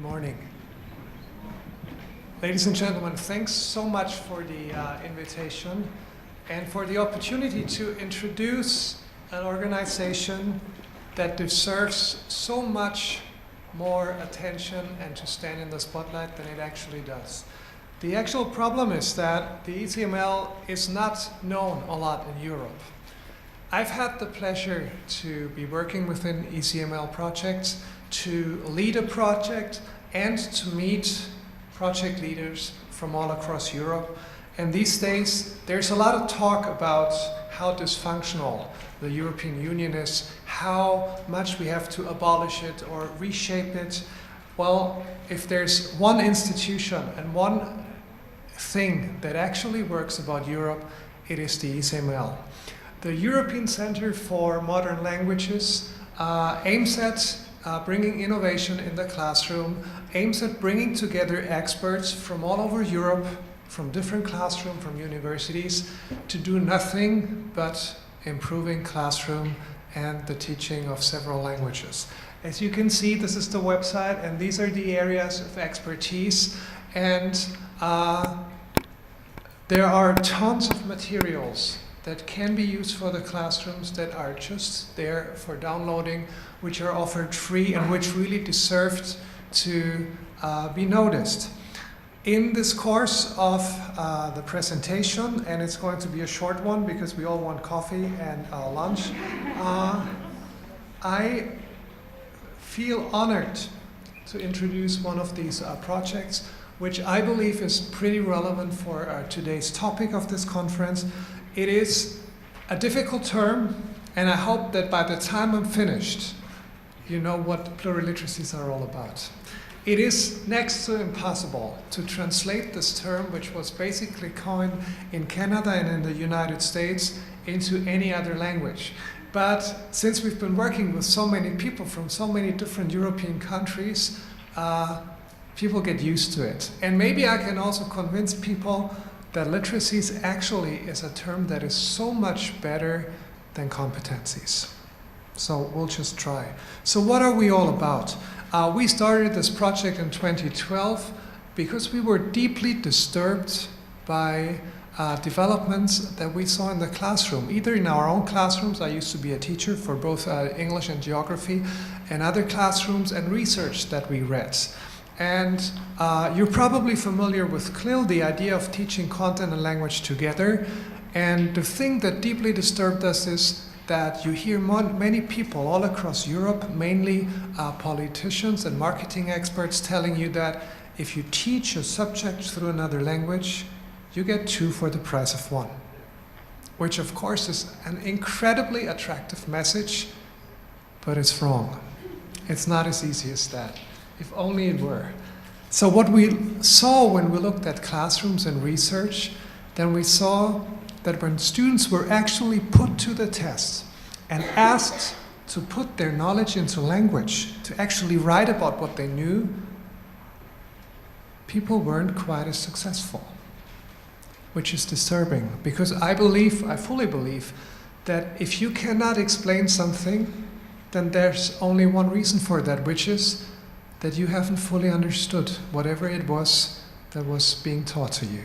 morning. Ladies and gentlemen, thanks so much for the invitation and for the opportunity to introduce an organization that deserves so much more attention and to stand in the spotlight than it actually does. The actual problem is that the ECML is not known a lot in Europe. I've had the pleasure to be working within ECML projects, to lead a project, and to meet project leaders from all across Europe. And these days, there's a lot of talk about how dysfunctional the European Union is, how much we have to abolish it or reshape it. Well, if there's one institution and one thing that actually works about Europe, it is the ECML. The European Centre for Modern Languages aims at bringing innovation in the classroom, aims at bringing together experts from all over Europe, from different classrooms, from universities, to do nothing but improving classroom and the teaching of several languages. As you can see, this is the website, and these are the areas of expertise. And there are tons of materials that can be used for the classrooms that are just there for downloading, which are offered free and which really deserved to be noticed. In this course of the presentation, and it's going to be a short one because we all want coffee and lunch, I feel honored to introduce one of these projects, which I believe is pretty relevant for today's topic of this conference. It is a difficult term, and I hope that by the time I'm finished, you know what pluriliteracies are all about. It is next to impossible to translate this term, which was basically coined in Canada and in the United States, into any other language. But since we've been working with so many people from so many different European countries, people get used to it. And maybe I can also convince people that literacies actually is a term that is so much better than competencies. So we'll just try. So what are we all about? We started this project in 2012 because we were deeply disturbed by developments that we saw in the classroom, either in our own classrooms. I used to be a teacher for both English and geography, and other classrooms and research that we read. And you're probably familiar with CLIL, the idea of teaching content and language together. And the thing that deeply disturbed us is that you hear many people all across Europe, mainly politicians and marketing experts, telling you that if you teach a subject through another language, you get 2 for the price of 1. Which of course is an incredibly attractive message, but it's wrong. It's not as easy as that. If only it were. So what we saw when we looked at classrooms and research, then we saw that when students were actually put to the test and asked to put their knowledge into language, to actually write about what they knew, people weren't quite as successful, which is disturbing, because I fully believe that if you cannot explain something, then there's only one reason for that, which is that you haven't fully understood whatever it was that was being taught to you.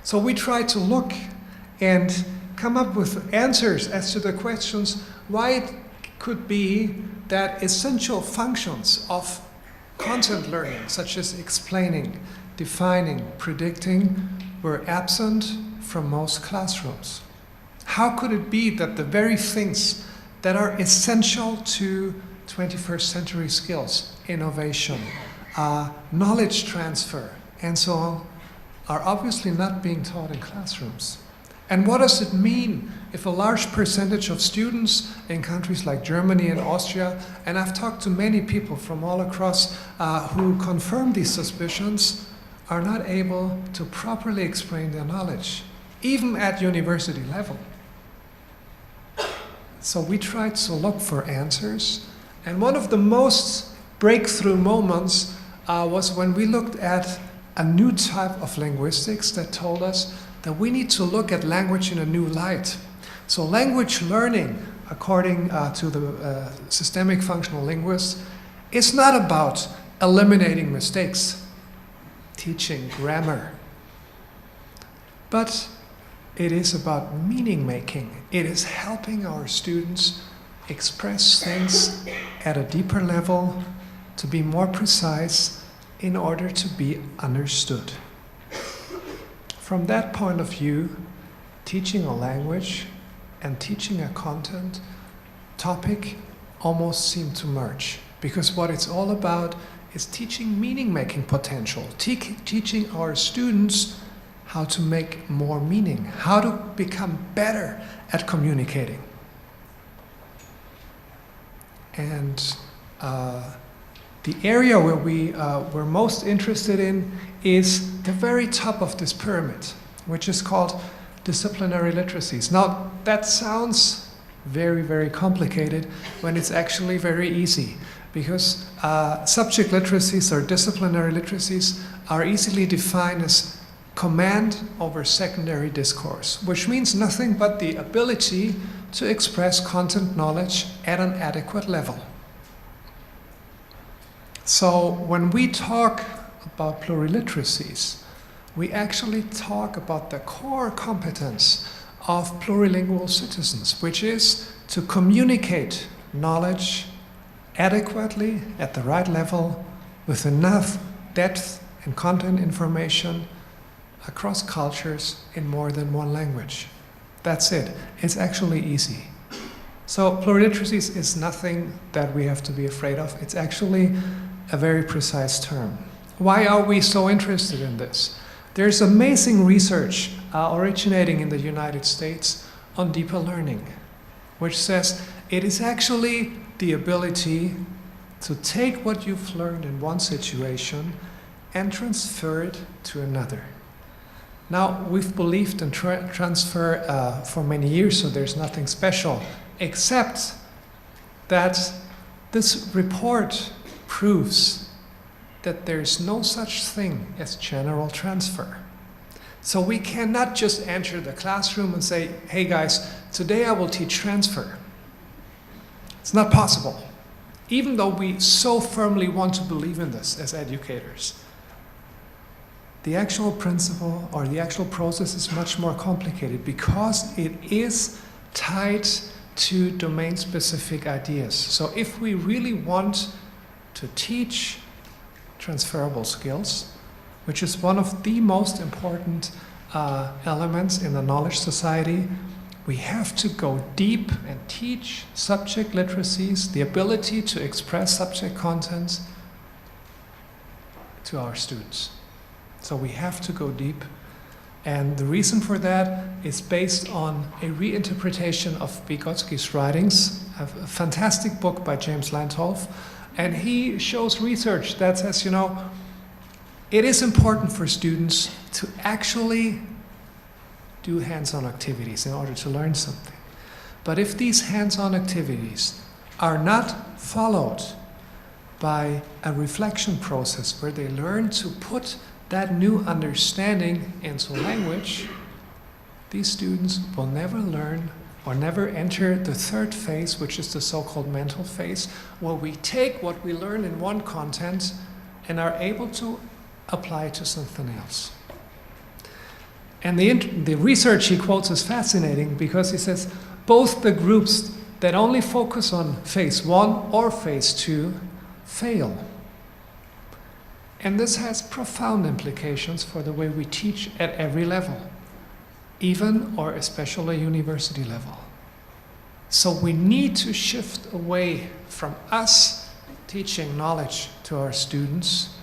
So we try to look and come up with answers as to the questions why it could be that essential functions of content learning, such as explaining, defining, predicting, were absent from most classrooms. How could it be that the very things that are essential to 21st century skills, innovation, knowledge transfer, and so on, are obviously not being taught in classrooms? And what does it mean if a large percentage of students in countries like Germany and Austria, and I've talked to many people from all across who confirm these suspicions, are not able to properly explain their knowledge, even at university level? So we tried to look for answers, and one of the most breakthrough moments was when we looked at a new type of linguistics that told us that we need to look at language in a new light. So language learning, according to the systemic functional linguists, is not about eliminating mistakes, teaching grammar. But it is about meaning making. It is helping our students express things at a deeper level, to be more precise in order to be understood. From that point of view, teaching a language and teaching a content topic almost seem to merge, because what it's all about is teaching meaning-making potential, teaching our students how to make more meaning, how to become better at communicating. And the area where we're most interested in is the very top of this pyramid, which is called disciplinary literacies. Now, that sounds very, very complicated when it's actually very easy, because subject literacies or disciplinary literacies are easily defined as command over secondary discourse, which means nothing but the ability to express content knowledge at an adequate level. So when we talk about pluriliteracies, we actually talk about the core competence of plurilingual citizens, which is to communicate knowledge adequately at the right level with enough depth and content information across cultures in more than one language. That's it. It's actually easy. So pluriliteracies is nothing that we have to be afraid of. It's actually a very precise term. Why are we so interested in this? There's amazing research originating in the United States on deeper learning, which says it is actually the ability to take what you've learned in one situation and transfer it to another. Now, we've believed in transfer for many years, so there's nothing special, except that this report proves that there's no such thing as general transfer. So we cannot just enter the classroom and say, hey guys, today I will teach transfer. It's not possible, even though we so firmly want to believe in this as educators. The actual principle or the actual process is much more complicated because it is tied to domain-specific ideas. So if we really want to teach transferable skills, which is one of the most important elements in the knowledge society, we have to go deep and teach subject literacies, the ability to express subject contents to our students. So we have to go deep. And the reason for that is based on a reinterpretation of Vygotsky's writings, a fantastic book by James Landolf. And he shows research that says, you know, it is important for students to actually do hands-on activities in order to learn something. But if these hands-on activities are not followed by a reflection process where they learn to put that new understanding into language, these students will never learn or never enter the third phase, which is the so-called mental phase, where we take what we learn in one content and are able to apply it to something else. And the research he quotes is fascinating because he says both the groups that only focus on phase 1 or phase 2 fail. And this has profound implications for the way we teach at every level, even or especially university level. So we need to shift away from us teaching knowledge to our students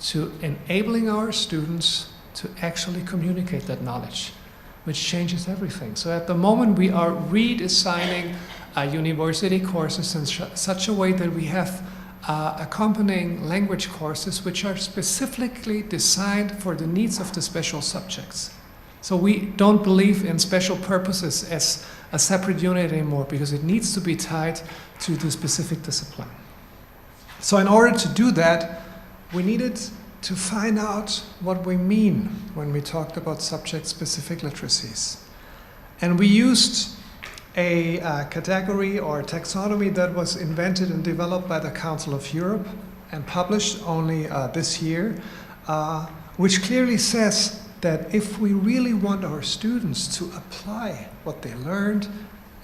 to enabling our students to actually communicate that knowledge, which changes everything. So at the moment we are redesigning university courses in such a way that we have accompanying language courses which are specifically designed for the needs of the special subjects. So we don't believe in special purposes as a separate unit anymore because it needs to be tied to the specific discipline. So in order to do that, we needed to find out what we mean when we talked about subject-specific literacies. And we used a category or taxonomy that was invented and developed by the Council of Europe and published only this year, which clearly says that if we really want our students to apply what they learned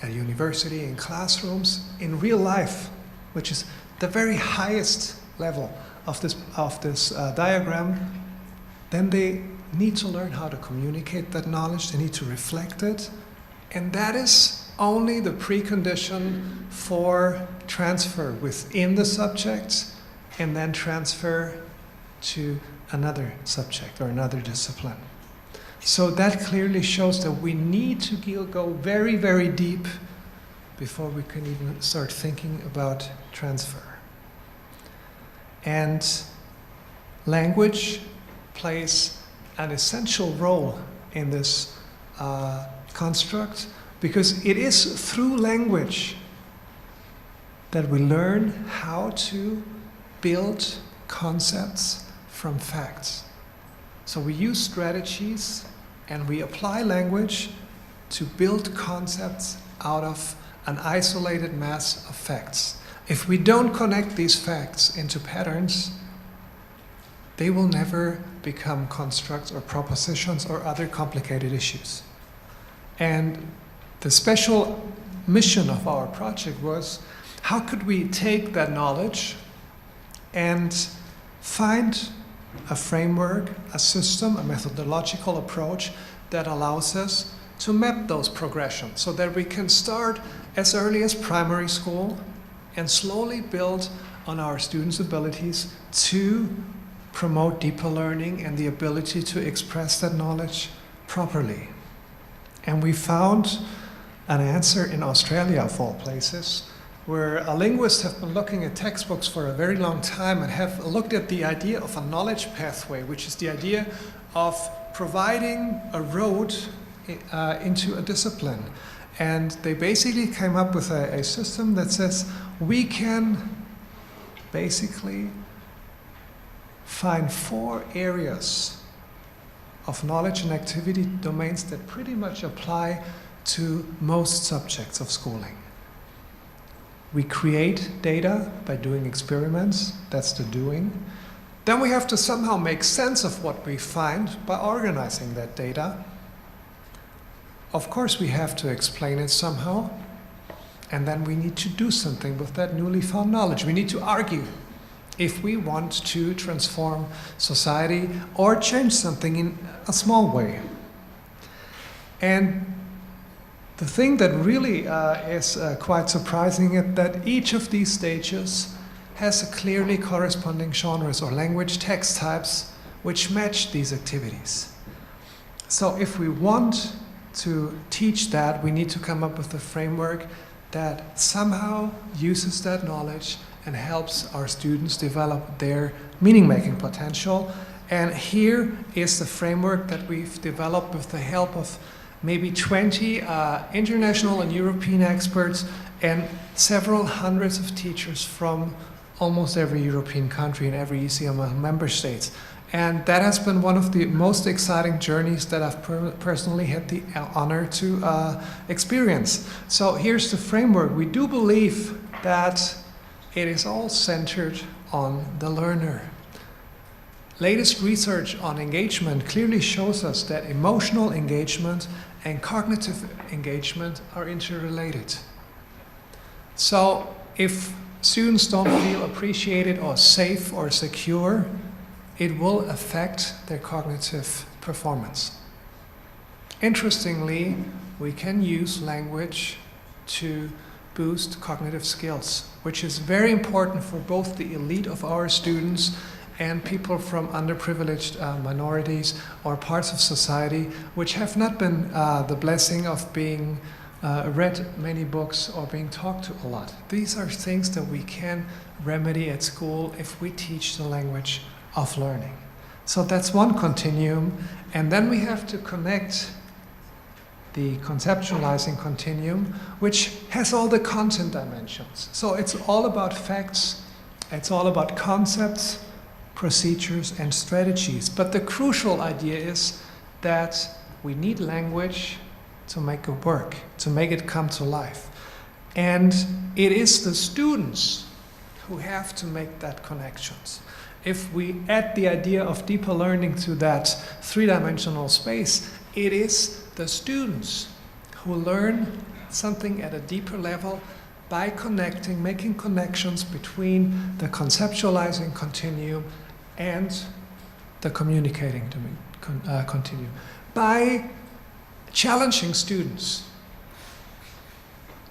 at university, in classrooms, in real life, which is the very highest level of this diagram, then they need to learn how to communicate that knowledge, they need to reflect it, and that is only the precondition for transfer within the subject and then transfer to another subject or another discipline. So that clearly shows that we need to go very, very deep before we can even start thinking about transfer. And language plays an essential role in this construct, because it is through language that we learn how to build concepts from facts. So we use strategies and we apply language to build concepts out of an isolated mass of facts. If we don't connect these facts into patterns, they will never become constructs or propositions or other complicated issues. And the special mission of our project was, how could we take that knowledge and find a framework, a system, a methodological approach that allows us to map those progressions so that we can start as early as primary school and slowly build on our students' abilities to promote deeper learning and the ability to express that knowledge properly. And we found an answer in Australia, of all places, where a linguist have been looking at textbooks for a very long time and have looked at the idea of a knowledge pathway, which is the idea of providing a road into a discipline. And they basically came up with a system that says we can basically find 4 areas of knowledge and activity domains that pretty much apply to most subjects of schooling. We create data by doing experiments, that's the doing. Then we have to somehow make sense of what we find by organizing that data. Of course, we have to explain it somehow, and then we need to do something with that newly found knowledge. We need to argue if we want to transform society or change something in a small way. And the thing that really is quite surprising is that each of these stages has a clearly corresponding genres or language text types which match these activities. So if we want to teach that, we need to come up with a framework that somehow uses that knowledge and helps our students develop their meaning-making potential. And here is the framework that we've developed with the help of maybe 20 international and European experts and several hundreds of teachers from almost every European country and every ECML member states. And that has been one of the most exciting journeys that I've personally had the honor to experience. So here's the framework. We do believe that it is all centered on the learner. Latest research on engagement clearly shows us that emotional engagement and cognitive engagement are interrelated. So if students don't feel appreciated or safe or secure, it will affect their cognitive performance. Interestingly, we can use language to boost cognitive skills, which is very important for both the elite of our students and people from underprivileged minorities or parts of society which have not been the blessing of being read many books or being talked to a lot. These are things that we can remedy at school if we teach the language of learning. So that's one continuum, and then we have to connect the conceptualizing continuum, which has all the content dimensions. So it's all about facts, it's all about concepts, procedures, and strategies. But the crucial idea is that we need language to make it work, to make it come to life. And it is the students who have to make that connections. If we add the idea of deeper learning to that three-dimensional space, it is the students who learn something at a deeper level by connecting, making connections between the conceptualizing continuum and the communicating continuum. By challenging students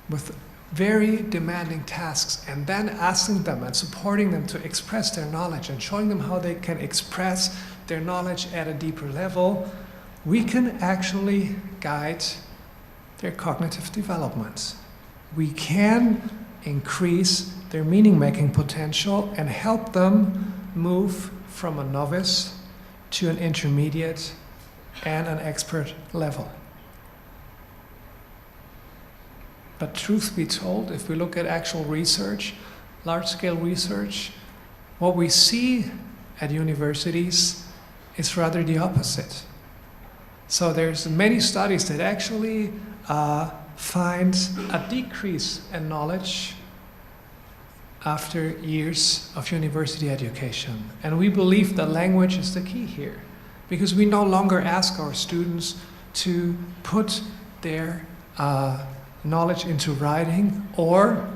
with very demanding tasks and then asking them and supporting them to express their knowledge and showing them how they can express their knowledge at a deeper level, we can actually guide their cognitive development. We can increase their meaning-making potential and help them move from a novice to an intermediate and an expert level. But truth be told, if we look at actual research, large-scale research, what we see at universities is rather the opposite. So there's many studies that actually find a decrease in knowledge after years of university education. And we believe that language is the key here, because we no longer ask our students to put their knowledge into writing, or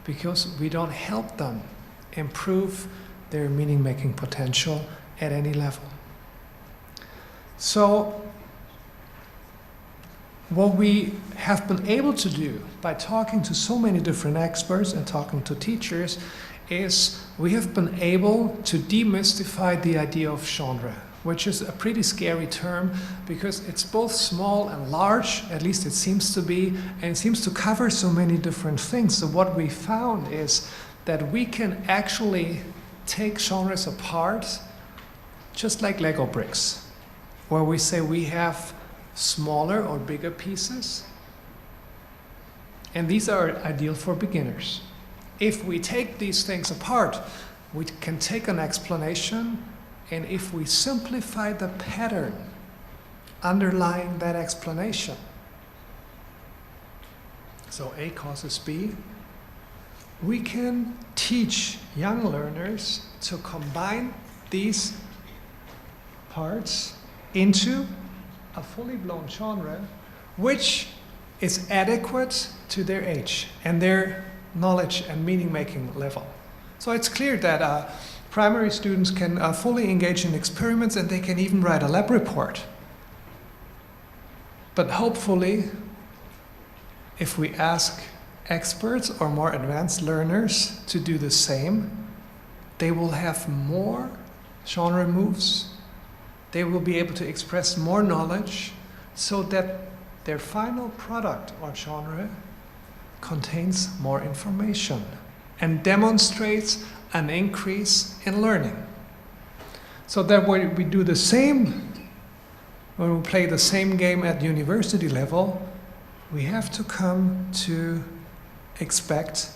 because we don't help them improve their meaning-making potential at any level. So what we have been able to do by talking to so many different experts and talking to teachers is we have been able to demystify the idea of genre, which is a pretty scary term because it's both small and large, at least it seems to be, and it seems to cover so many different things. So what we found is that we can actually take genres apart just like Lego bricks, where we say we have smaller or bigger pieces, and these are ideal for beginners. If we take these things apart, we can take an explanation, and if we simplify the pattern underlying that explanation, so A causes B, we can teach young learners to combine these parts into a fully blown genre which is adequate to their age and their knowledge and meaning-making level. So it's clear that primary students can fully engage in experiments, and they can even write a lab report. But hopefully, if we ask experts or more advanced learners to do the same, they will have more genre moves. They will be able to express more knowledge so that their final product or genre contains more information and demonstrates an increase in learning. So that when we do the same, when we play the same game at university level, we have to come to expect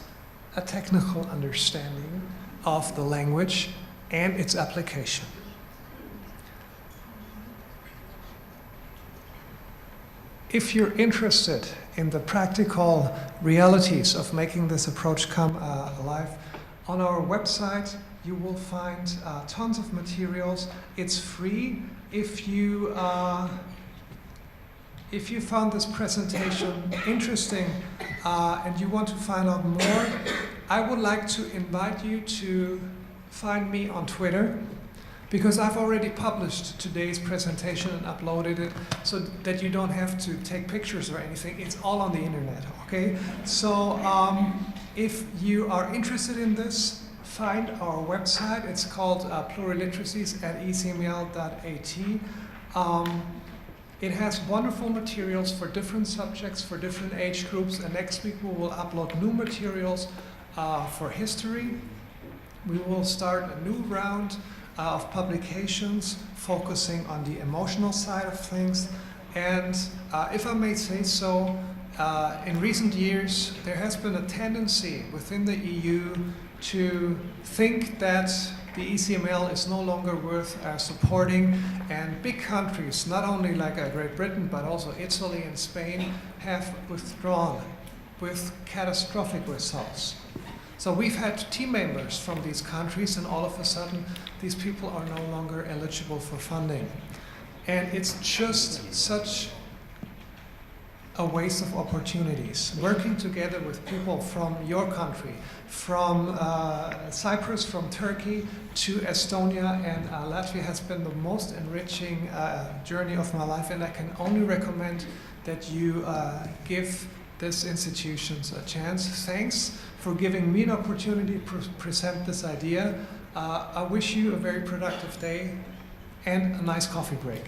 a technical understanding of the language and its application. If you're interested in the practical realities of making this approach come alive, on our website you will find tons of materials. It's free. If you found this presentation interesting and you want to find out more, I would like to invite you to find me on Twitter, because I've already published today's presentation and uploaded it so that you don't have to take pictures or anything. It's all on the internet, okay? So if you are interested in this, find our website. It's called Pluriliteracies at ECML.at. It has wonderful materials for different subjects, for different age groups, and next week we will upload new materials for history. We will start a new round of publications focusing on the emotional side of things. And if I may say so, in recent years there has been a tendency within the EU to think that the ECML is no longer worth supporting, and big countries, not only like Great Britain but also Italy and Spain, have withdrawn with catastrophic results. So we've had team members from these countries, and all of a sudden, these people are no longer eligible for funding. And it's just such a waste of opportunities. Working together with people from your country, from Cyprus, from Turkey to Estonia and Latvia has been the most enriching journey of my life, and I can only recommend that you give these institutions a chance. Thanks for giving me an opportunity to present this idea. I wish you a very productive day and a nice coffee break.